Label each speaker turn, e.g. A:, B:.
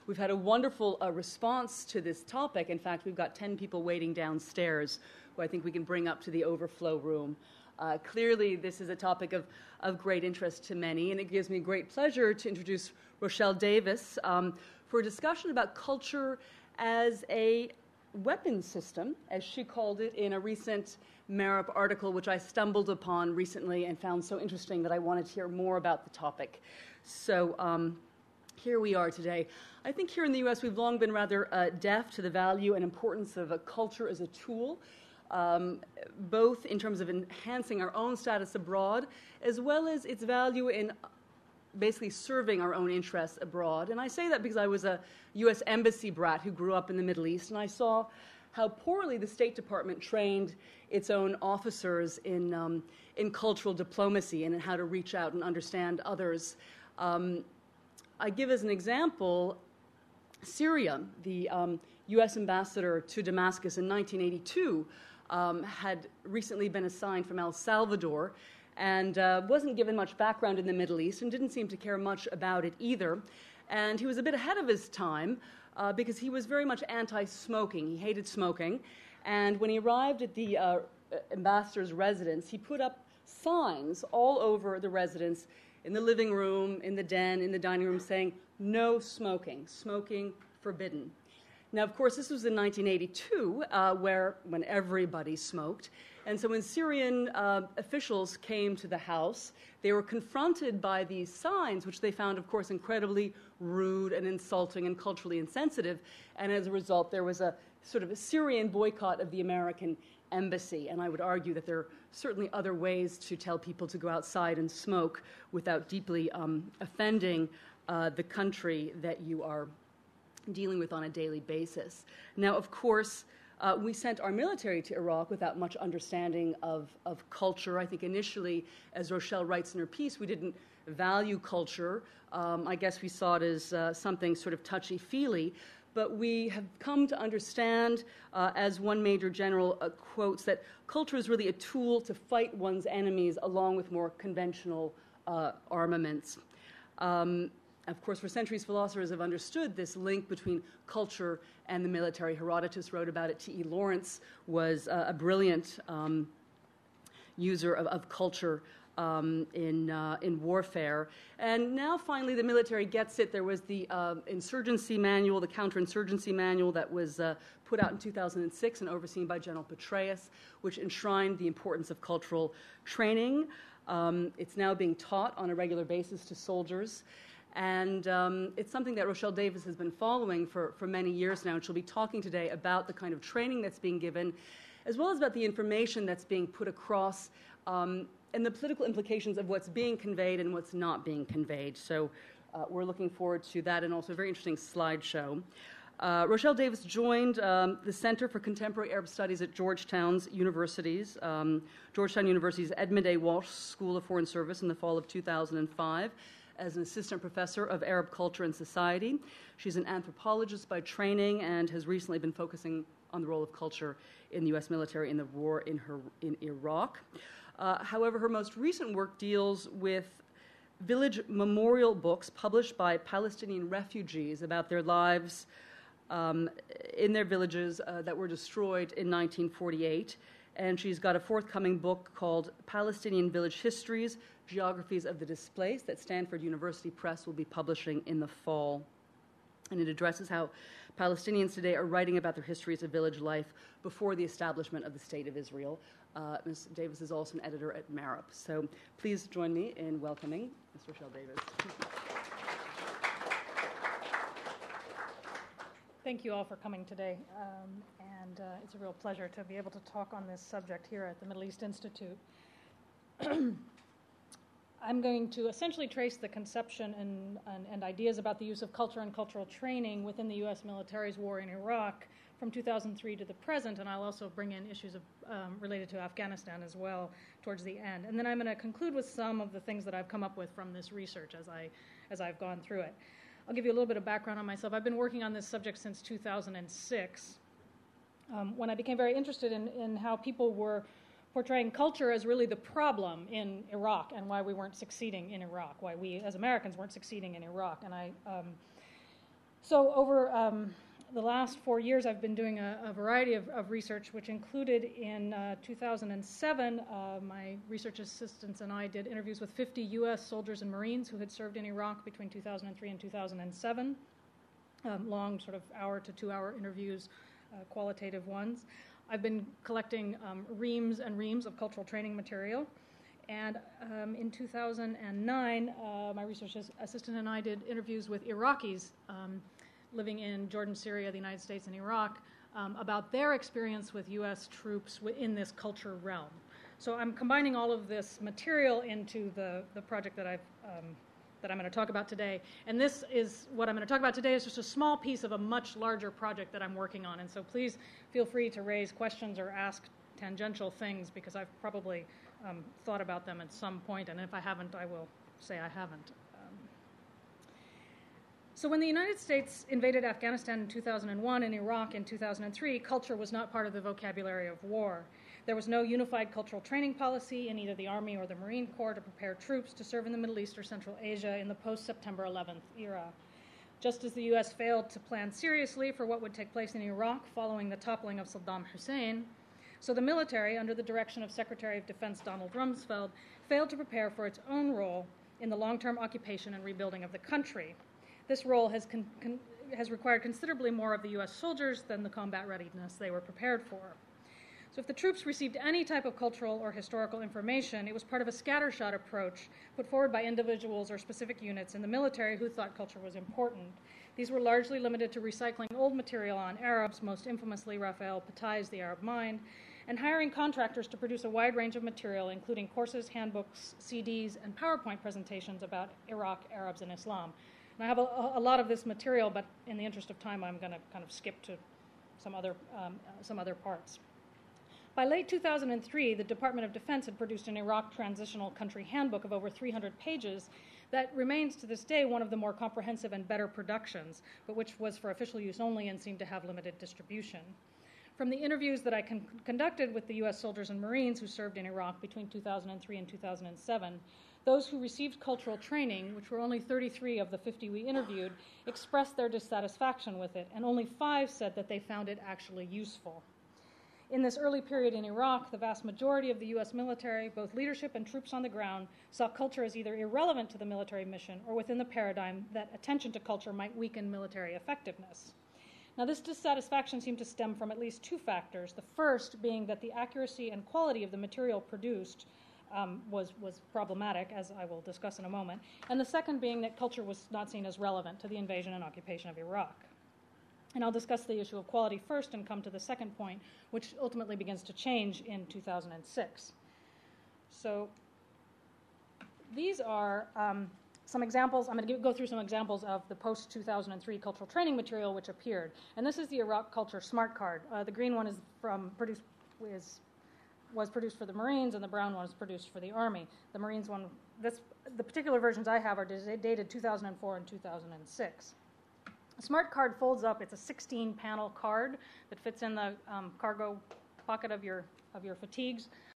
A: We've had a wonderful response to this topic. In fact, we've got 10 people waiting downstairs who I think we can bring up to the overflow room. Clearly, this is a topic of great interest to many, and it gives me great pleasure to introduce Rochelle Davis for a discussion about culture as a weapon system, as she called it in a recent Marip article, which I stumbled upon recently and found so interesting that I wanted to hear more about the topic. So here we are today. I think here in the U.S. we've long been rather deaf to the value and importance of a culture as a tool, both in terms of enhancing our own status abroad, as well as its value in basically serving our own interests abroad. And I say that because I was a U.S. embassy brat who grew up in the Middle East, and I saw how poorly the State Department trained its own officers in cultural diplomacy and in how to reach out and understand others. I give as an example Syria. The U.S. ambassador to Damascus in 1982 had recently been assigned from El Salvador and wasn't given much background in the Middle East and didn't seem to care much about it either. And he was a bit ahead of his time because he was very much anti-smoking. He hated smoking. And when he arrived at the ambassador's residence, he put up signs all over the residence, in the living room, in the den, in the dining room, saying, "No smoking, smoking forbidden." Now, of course, this was in 1982, when everybody smoked. And so when Syrian officials came to the house, they were confronted by these signs, which they found, of course, incredibly rude and insulting and culturally insensitive. And as a result, there was a sort of a Syrian boycott of the American embassy. And I would argue that there are certainly other ways to tell people to go outside and smoke without deeply offending the country that you are dealing with on a daily basis. Now, of course, we sent our military to Iraq without much understanding of culture. I think initially, as Rochelle writes in her piece, we didn't value culture. I guess we saw it as something sort of touchy-feely. But we have come to understand, as one major general quotes, that culture is really a tool to fight one's enemies along with more conventional armaments. Of course, for centuries, philosophers have understood this link between culture and the military. Herodotus wrote about it. T.E. Lawrence was a brilliant user of culture in warfare. And now, finally, the military gets it. There was the insurgency manual, the counterinsurgency manual that was put out in 2006 and overseen by General Petraeus, which enshrined the importance of cultural training. It's now being taught on a regular basis to soldiers. And it's something that Rochelle Davis has been following for many years now, and she'll be talking today about the kind of training that's being given, as well as about the information that's being put across and the political implications of what's being conveyed and what's not being conveyed. So we're looking forward to that, and also a very interesting slideshow. Rochelle Davis joined the Center for Contemporary Arab Studies at Georgetown's universities, Georgetown University's Edmund A. Walsh School of Foreign Service in the fall of 2005. As an assistant professor of Arab culture and society. She's an anthropologist by training and has recently been focusing on the role of culture in the U.S. military in the war in Iraq. However, her most recent work deals with village memorial books published by Palestinian refugees about their lives in their villages that were destroyed in 1948. And she's got a forthcoming book called Palestinian Village Histories, Geographies of the Displaced, that Stanford University Press will be publishing in the fall. And it addresses how Palestinians today are writing about their histories of village life before the establishment of the State of Israel. Ms. Davis is also an editor at Marip. So please join me in welcoming Ms. Rochelle Davis.
B: Thank you all for coming today. And it's a real pleasure to be able to talk on this subject here at the Middle East Institute. I'm going to essentially trace the conception and ideas about the use of culture and cultural training within the U.S. military's war in Iraq from 2003 to the present, and I'll also bring in issues related to Afghanistan as well towards the end. And then I'm going to conclude with some of the things that I've come up with from this research as I've gone through it. I'll give you a little bit of background on myself. I've been working on this subject since 2006, when I became very interested in how people were portraying culture as really the problem in Iraq and why we weren't succeeding in Iraq, why we as Americans weren't succeeding in Iraq. And I So over the last 4 years, I've been doing a variety of research, which included in 2007, my research assistants and I did interviews with 50 U.S. soldiers and Marines who had served in Iraq between 2003 and 2007, long sort of hour to 2 hour interviews, qualitative ones. I've been collecting reams and reams of cultural training material. And in 2009, my research assistant and I did interviews with Iraqis living in Jordan, Syria, the United States, and Iraq about their experience with U.S. troops in this culture realm. So I'm combining all of this material into the project that I'm going to talk about today. And this is what I'm going to talk about today is just a small piece of a much larger project that I'm working on. And so please feel free to raise questions or ask tangential things, because I've probably thought about them at some point, and if I haven't, I will say I haven't. So when the United States invaded Afghanistan in 2001 and Iraq in 2003, culture was not part of the vocabulary of war. There was no unified cultural training policy in either the Army or the Marine Corps to prepare troops to serve in the Middle East or Central Asia in the post-September 11th era. Just as the U.S. failed to plan seriously for what would take place in Iraq following the toppling of Saddam Hussein, so the military, under the direction of Secretary of Defense Donald Rumsfeld, failed to prepare for its own role in the long-term occupation and rebuilding of the country. This role has required considerably more of the U.S. soldiers than the combat readiness they were prepared for. So if the troops received any type of cultural or historical information, it was part of a scattershot approach put forward by individuals or specific units in the military who thought culture was important. These were largely limited to recycling old material on Arabs, most infamously Raphael Patai's The Arab Mind, and hiring contractors to produce a wide range of material, including courses, handbooks, CDs, and PowerPoint presentations about Iraq, Arabs, and Islam. And I have a lot of this material, but in the interest of time, I'm going to kind of skip to some other parts. By late 2003, the Department of Defense had produced an Iraq Transitional Country Handbook of over 300 pages that remains to this day one of the more comprehensive and better productions, but which was for official use only and seemed to have limited distribution. From the interviews that I conducted with the U.S. soldiers and Marines who served in Iraq between 2003 and 2007, those who received cultural training, which were only 33 of the 50 we interviewed, expressed their dissatisfaction with it, and only 5 said that they found it actually useful. In this early period in Iraq, the vast majority of the U.S. military, both leadership and troops on the ground, saw culture as either irrelevant to the military mission or within the paradigm that attention to culture might weaken military effectiveness. Now, this dissatisfaction seemed to stem from at least 2 factors, the first being that the accuracy and quality of the material produced was problematic, as I will discuss in a moment, and the second being that culture was not seen as relevant to the invasion and occupation of Iraq. And I'll discuss the issue of quality first and come to the second point, which ultimately begins to change in 2006. So these are some examples. I'm going to go through some examples of the post-2003 cultural training material which appeared. And this is the Iraq Culture Smart Card. The green one is was produced for the Marines, and the brown one is produced for the Army. The Marines one, the particular versions I have are dated 2004 and 2006. A smart card folds up. It's a 16-panel card that fits in the cargo pocket of your fatigues.